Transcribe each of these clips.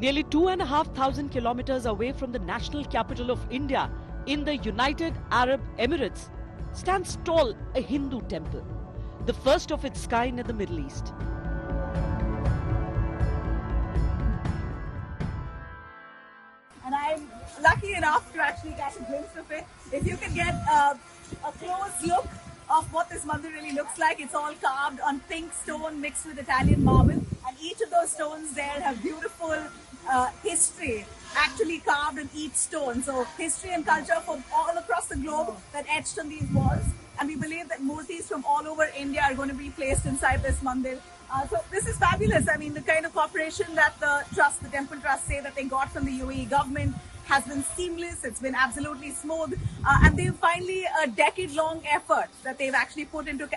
Nearly 2,500 kilometers away from the national capital of India, in the United Arab Emirates, stands tall a Hindu temple, the first of its kind in the Middle East. And I'm lucky enough to actually catch a glimpse of it. If you can get a close look of what this mandir really looks like, it's all carved on pink stone mixed with Italian marble, and each of those stones there have beautiful history actually carved on each stone. So history and culture from all across the globe that etched on these walls. And we believe that murtis from all over India are going to be placed inside this mandir. So this is fabulous. I mean, the kind of cooperation that the temple trust say that they got from the UAE government has been seamless. It's been absolutely smooth. And they've finally, a decade-long effort that they've actually put into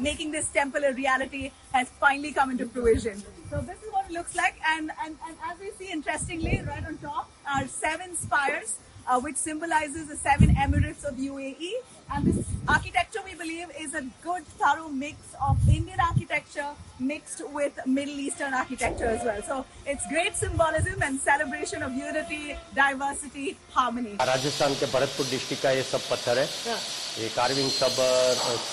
making this temple a reality has finally come into fruition. So this is what it looks like. And as we see, interestingly, right on top are 7 spires, which symbolizes the 7 emirates of UAE. And this architecture, we believe, is a good, thorough mix of Indian architecture mixed with Middle Eastern architecture as well. So it's great symbolism and celebration of unity, diversity, harmony. Rajasthan के Bharatpur district का ये सब पत्थर है। ये carving सब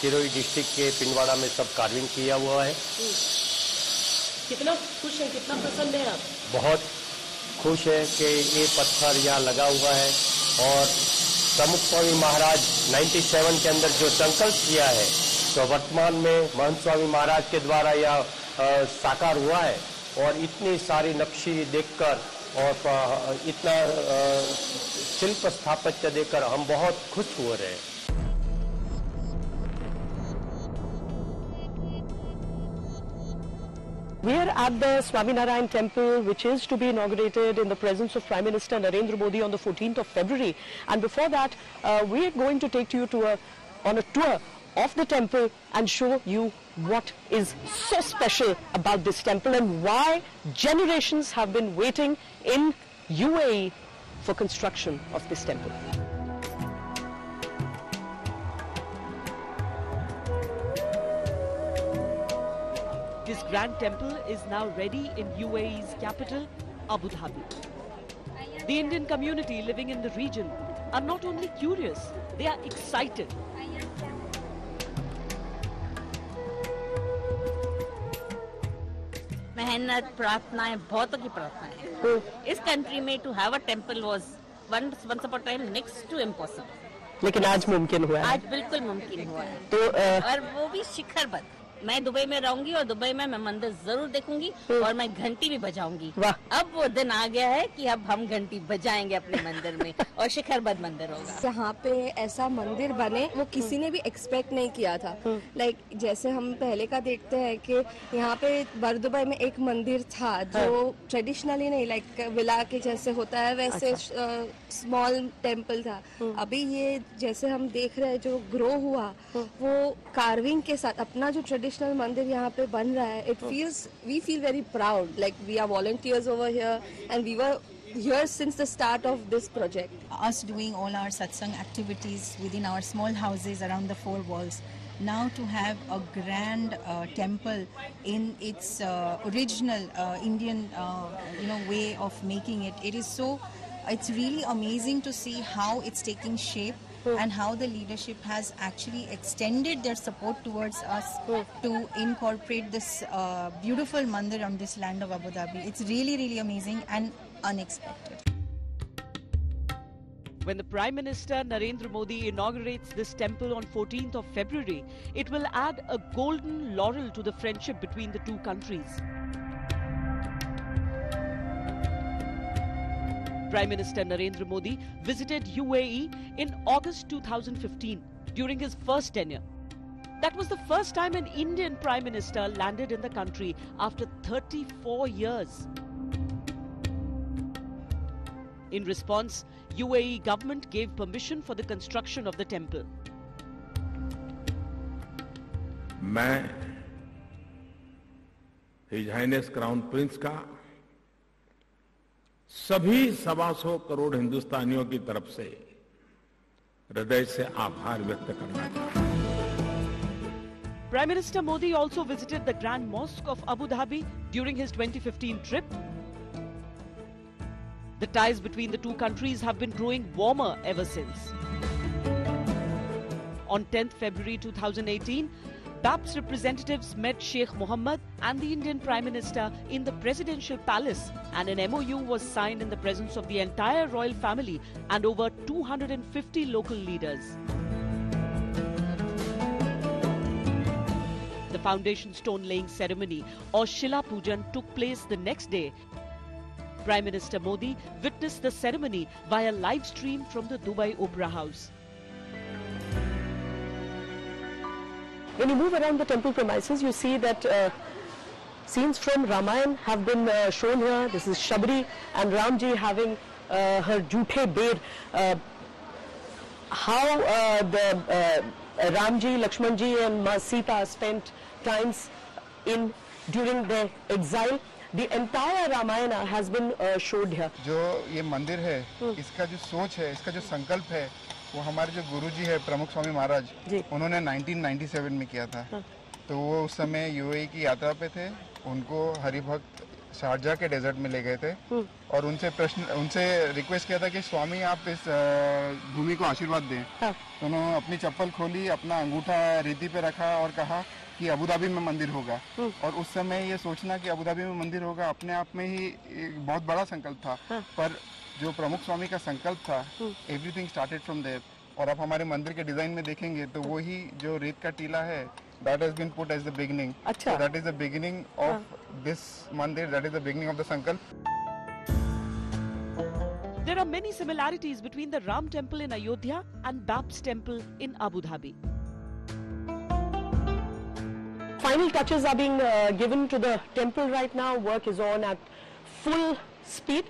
Sirohi district के पिंडवाड़ा में सब कार्विंग किया हुआ है। कितना खुश हैं, कितना प्रसन्न हैं आप? बहुत खुश है कि ये पत्थर यहाँ लगा हुआ है और प्रमुख स्वामी महाराज 97 के अंदर जो संकल्प किया है, तो वर्तमान में महंत स्वामी महाराज के द्वारा यह साकार हुआ है। और इतनी सारी नक्शी देखकर और इतना शिल्प स्थापत्य देखकर हम बहुत खुश हो रहे हैं। We are at the Swaminarayan temple, which is to be inaugurated in the presence of Prime Minister Narendra Modi on the 14th of February. And before that, we are going to take you to on a tour of the temple and show you what is so special about this temple and why generations have been waiting in UAE for construction of this temple. This grand temple is now ready in UAE's capital, Abu Dhabi. The Indian community living in the region are not only curious, they are excited. मेहनत प्रार्थनाएं बहुतों की प्रार्थनाएं इस country में to have a temple was once upon a time next to impossible, लेकिन आज मुमकिन हुआ है। आज बिल्कुल मुमकिन हुआ है। तो और वो भी शिखरबद्ध। मैं दुबई में रहूंगी और दुबई में मैं मंदिर जरूर देखूंगी और मैं घंटी भी बजाऊंगी। अब वो दिन आ गया है कि अब हम घंटी बजाएंगे अपने मंदिर में और शिखरबद्ध मंदिर होगा। यहाँ पे ऐसा मंदिर बने वो किसी ने भी एक्सपेक्ट नहीं किया था। लाइक जैसे हम पहले का देखते हैं कि यहाँ पे दुबई में एक मंदिर था जो ट्रेडिशनली नहीं, लाइक विला के जैसे होता है वैसे स्मॉल टेम्पल था। अभी ये जैसे हम देख रहे हैं जो ग्रो हुआ वो कार्विंग के साथ अपना जो ट्रेडिशनल मंदिर यहाँ पे बन रहा है। we feel very proud, like we are volunteers over here and we were here since the start of this project. Us doing all our satsang activities within our small houses around the 4 walls. Now to have a grand temple in its original Indian way of making it, it's really amazing to see how it's taking shape and how the leadership has actually extended their support towards us to incorporate this beautiful mandir on this land of Abu Dhabi. It's really, really amazing and unexpected. When the Prime Minister Narendra Modi inaugurates this temple on 14th of February, it will add a golden laurel to the friendship between the two countries. Prime Minister Narendra Modi visited UAE in August 2015 during his first tenure. That was the first time an Indian Prime Minister landed in the country after 34 years. In response, UAE government gave permission for the construction of the temple. मैं His Highness Crown Prince का सभी 125 करोड़ हिंदुस्तानियों की तरफ से हृदय से आभार व्यक्त करना चाहता हूं। Prime Minister Modi also visited the Grand Mosque of Abu Dhabi during his 2015 trip. The ties between the two countries have been growing warmer ever since. On 10th February 2018, BAPS representatives met Sheikh Mohammed and the Indian Prime Minister in the Presidential Palace, and an MOU was signed in the presence of the entire royal family and over 250 local leaders. The foundation stone laying ceremony or Shila Pujan took place the next day. Prime Minister Modi witnessed the ceremony via live stream from the Dubai Opera House. When you move around the temple premises, you see that scenes from Ramayana have been shown here. This is Shabri and Ramji having her Jute Bed. How the Ramji, Lakshmanji and Ma Sita spent times during their exile. The entire Ramayana has been showed here. जो ये मंदिर है, इसका जो सोच है, इसका जो संकल्प है, वो हमारे जो गुरुजी है प्रमुख स्वामी महाराज, उन्होंने 1997 में किया था। तो वो उस समय यूएई की यात्रा पे थे, उनको हरिभक्त शारजा के डेजर्ट में ले गए थे और उनसे रिक्वेस्ट किया था कि स्वामी आप इस भूमि को आशीर्वाद दें। तो उन्होंने अपनी चप्पल खोली, अपना अंगूठा रीति पे रखा और कहा कि अबू धाबी में मंदिर होगा। और उस समय ये सोचना कि अबू धाबी में मंदिर होगा अपने आप में ही एक बहुत बड़ा संकल्प था, पर जो प्रमुख स्वामी का संकल्प था, एवरीथिंग स्टार्टेड फ्रॉम देयर। और आप हमारे मंदिर के डिजाइन में देखेंगे तो वही जो रेत का टीला है, that has been put as the beginning. So that is the beginning of this mandir, that is the beginning of the sankalp. There are many similarities between the Ram temple in Ayodhya and BAPS temple in Abu Dhabi. Final touches are being given to the temple right now. Work is on at full speed.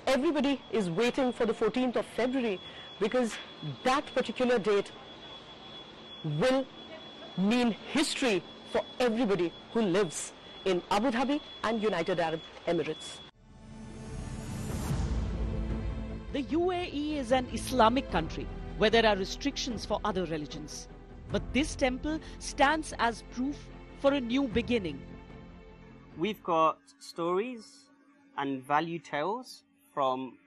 Everybody is waiting for the 14th of February because that particular date will mean history for everybody who lives in Abu Dhabi and United Arab Emirates. The UAE is an Islamic country where there are restrictions for other religions. But this temple stands as proof for a new beginning. We've got stories and value tales from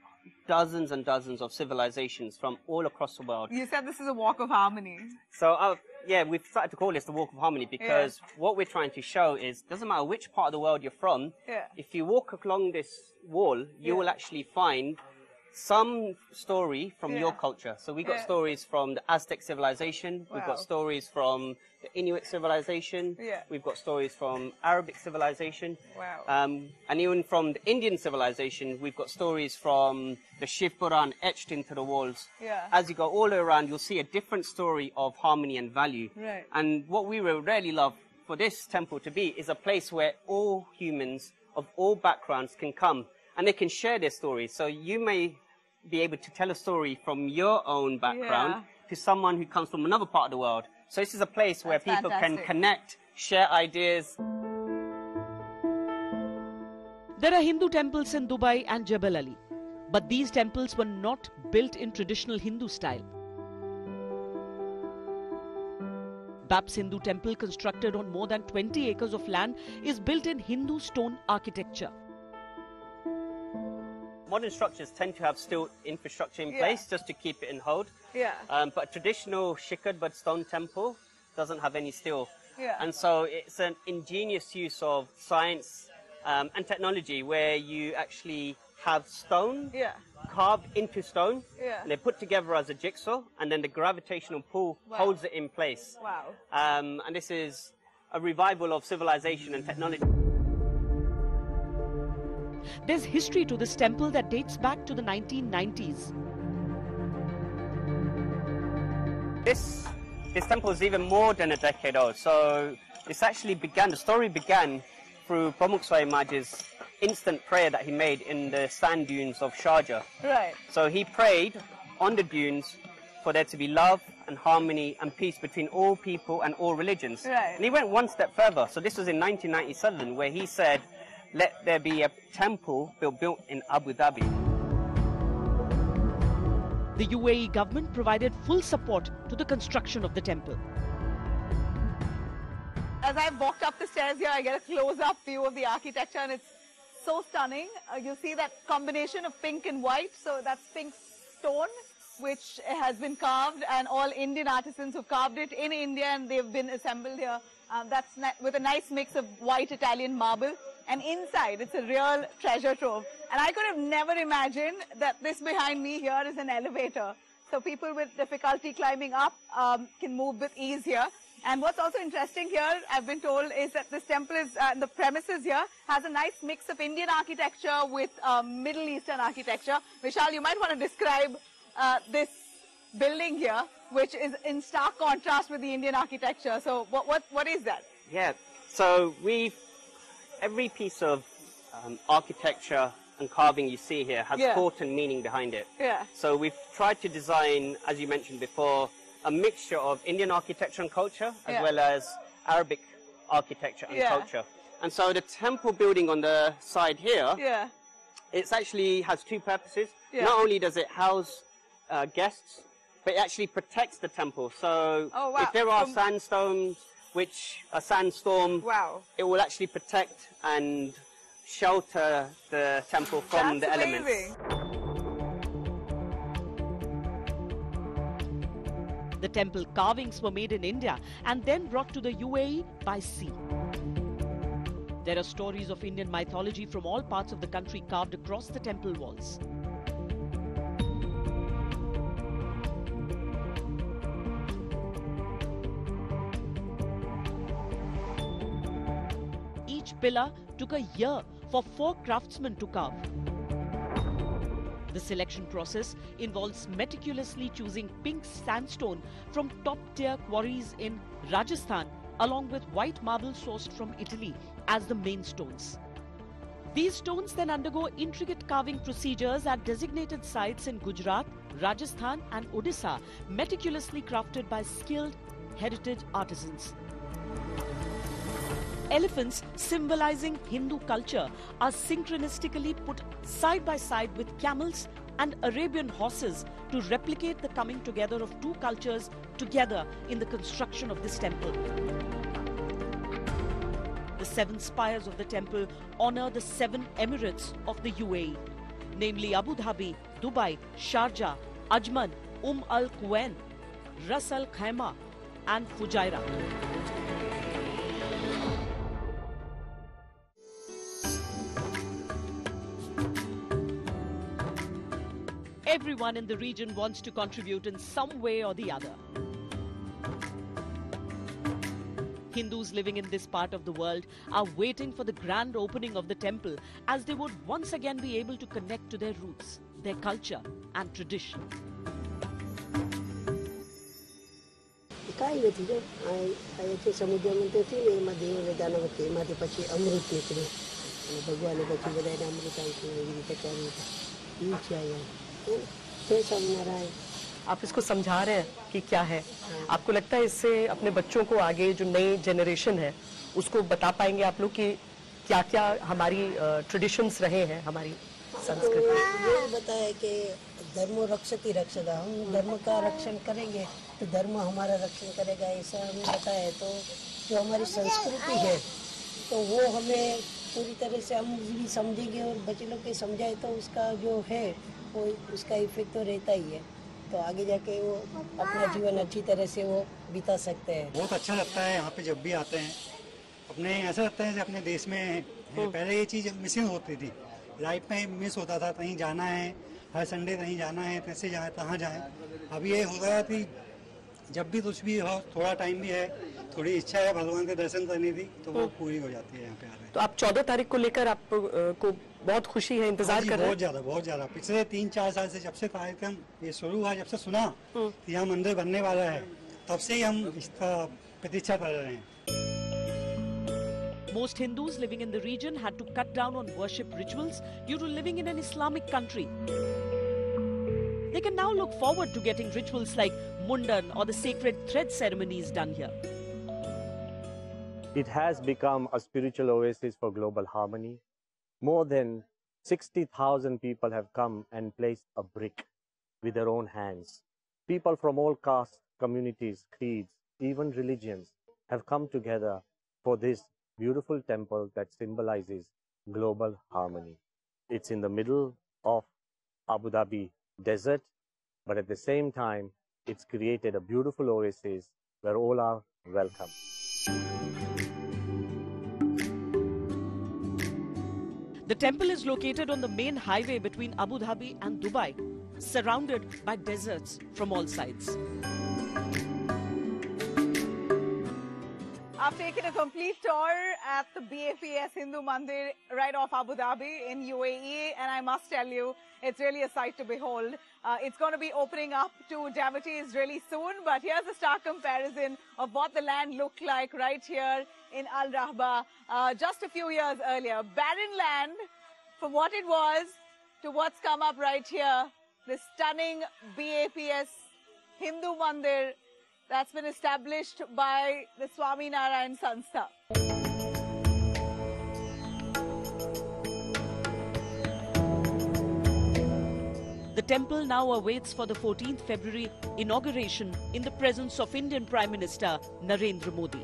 dozens and dozens of civilizations from all across the world. You said this is a walk of harmony. So, yeah, we've started to call this the Walk of Harmony because what we're trying to show is, doesn't matter which part of the world you're from, if you walk along this wall, you will actually find some story from your culture. So we've got stories from the Aztec civilization, we've got stories from the Inuit civilization, we've got stories from Arabic civilization, and even from the Indian civilization, we've got stories from the Shiv Puran etched into the walls. As you go all around, you'll see a different story of harmony and value. And what we would really love for this temple to be is a place where all humans of all backgrounds can come and they can share their stories. So you may be able to tell a story from your own background to someone who comes from another part of the world. So this is a place where people can connect, share ideas. There are Hindu temples in Dubai and Jebel Ali, but these temples were not built in traditional Hindu style. BAPS Hindu temple, constructed on more than 20 acres of land, is built in Hindu stone architecture. Modern structures tend to have steel infrastructure in place just to keep it in hold. But traditional Shikarbad stone temple doesn't have any steel. And so it's an ingenious use of science and technology where you actually have stone carved into stone and they're put together as a jigsaw, and then the gravitational pull holds it in place. And this is a revival of civilization and technology. There's history to this temple that dates back to the 1990s. This temple is even more than a decade old. So this actually began, the story began through Pramukh Swami Maharaj's instant prayer that he made in the sand dunes of Sharjah. So he prayed on the dunes for there to be love and harmony and peace between all people and all religions. And he went one step further. So this was in 1997 where he said, let there be a temple built in Abu Dhabi. The UAE government provided full support to the construction of the temple. As I walked up the stairs here, I get a close-up view of the architecture, and it's so stunning. You see that combination of pink and white, so that's pink stone, which has been carved, and all Indian artisans who carved it in India, and they've been assembled here. That's with a nice mix of white Italian marble, and inside it's a real treasure trove. And I could have never imagined that this behind me here is an elevator. So people with difficulty climbing up can move with ease here. And what's also interesting here, I've been told, is that this temple is, the premises here, has a nice mix of Indian architecture with Middle Eastern architecture. Vishal, you might want to describe this building here, which is in stark contrast with the Indian architecture. So what is that? Yeah, so every piece of architecture and carving you see here has thought and meaning behind it. Yeah. So we've tried to design, as you mentioned before, a mixture of Indian architecture and culture, as well as Arabic architecture and culture. And so the temple building on the side here, it actually has two purposes. Not only does it house guests, but it actually protects the temple. So if there are sandstorms, a sandstorm, it will actually protect and shelter the temple from the elements. The temple carvings were made in India and then brought to the UAE by sea. There are stories of Indian mythology from all parts of the country carved across the temple walls. Each pillar took a year for 4 craftsmen to carve. The selection process involves meticulously choosing pink sandstone from top-tier quarries in Rajasthan, along with white marble sourced from Italy as the main stones. These stones then undergo intricate carving procedures at designated sites in Gujarat, Rajasthan and Odisha, meticulously crafted by skilled heritage artisans. Elephants, symbolizing Hindu culture, are synchronistically put side by side with camels and Arabian horses to replicate the coming together of two cultures together in the construction of this temple. The 7 spires of the temple honor the 7 emirates of the UAE, namely Abu Dhabi, Dubai, Sharjah, Ajman, Al Quwain, Ras Al Khaimah and Fujairah. Everyone in the region wants to contribute in some way or the other. Hindus living in this part of the world are waiting for the grand opening of the temple, as they would once again be able to connect to their roots, their culture and tradition. आप इसको समझा रहे हैं कि क्या है? आपको लगता है इससे अपने बच्चों को आगे जो नई जनरेशन है उसको बता पाएंगे आप लोग कि क्या-क्या हमारी ट्रेडिशंस रहे हैं, हमारी संस्कृति? ये बताया कि धर्म रक्षति रक्षदा, हम धर्म का रक्षण करेंगे तो धर्म हमारा रक्षण करेगा, ऐसा हमें बताया है। तो जो हमारी संस्कृति है तो वो हमें पूरी तरह से हम भी समझेंगे और बच्चे लोग के समझाए तो उसका जो है वो उसका इफेक्ट तो रहता ही है। तो आगे जाके वो अपना जीवन अच्छी तरह से वो बिता सकते हैं। बहुत अच्छा लगता है यहाँ पे जब भी आते हैं। अपने ऐसा लगता है कि अपने देश में पहले ये चीज़ मिसिंग होती थी, लाइफ में मिस होता था, कहीं जाना है हर संडे कहीं जाना है, कैसे जाए कहाँ जाए। अब ये हो गया कि जब भी कुछ भी हो, थोड़ा टाइम भी है, थोड़ी इच्छा है भगवान के दर्शन करने की तो वो पूरी हो जाती है यहाँ पे आ रहे। तो आप 14 तारीख को लेकर आपको बहुत खुशी है, इंतजार कर रहे हैं? बहुत ज्यादा। पिछले 3-4 साल से जब से कार्यक्रम ये शुरू हुआ, जब से सुना कि यहाँ मंदिर बनने वाला है, तब से ही हम इसका प्रतीक्षा कर रहे हैं। Most Hindus living in the region had to cut down on worship rituals due to living in an Islamic country. They can now look forward to getting rituals like Mundan or the sacred thread ceremonies done here. It has become a spiritual oasis for global harmony. More than 60,000 people have come and placed a brick with their own hands. People from all castes, communities, creeds, even religions have come together for this beautiful temple that symbolizes global harmony. It's in the middle of Abu Dhabi desert, but at the same time, it's created a beautiful oasis where all are welcome. The temple is located on the main highway between Abu Dhabi and Dubai, surrounded by deserts from all sides. I've taken a complete tour at the BAPS Hindu Mandir right off Abu Dhabi in UAE, and I must tell you, it's really a sight to behold. It's going to be opening up to devotees really soon, but here's a stark comparison of what the land looked like right here in Al Rahba just a few years earlier. Barren land from what it was to what's come up right here. This stunning BAPS Hindu Mandir that's been established by the Swaminarayan Sanstha. The temple now awaits for the 14th February inauguration in the presence of Indian Prime Minister Narendra Modi.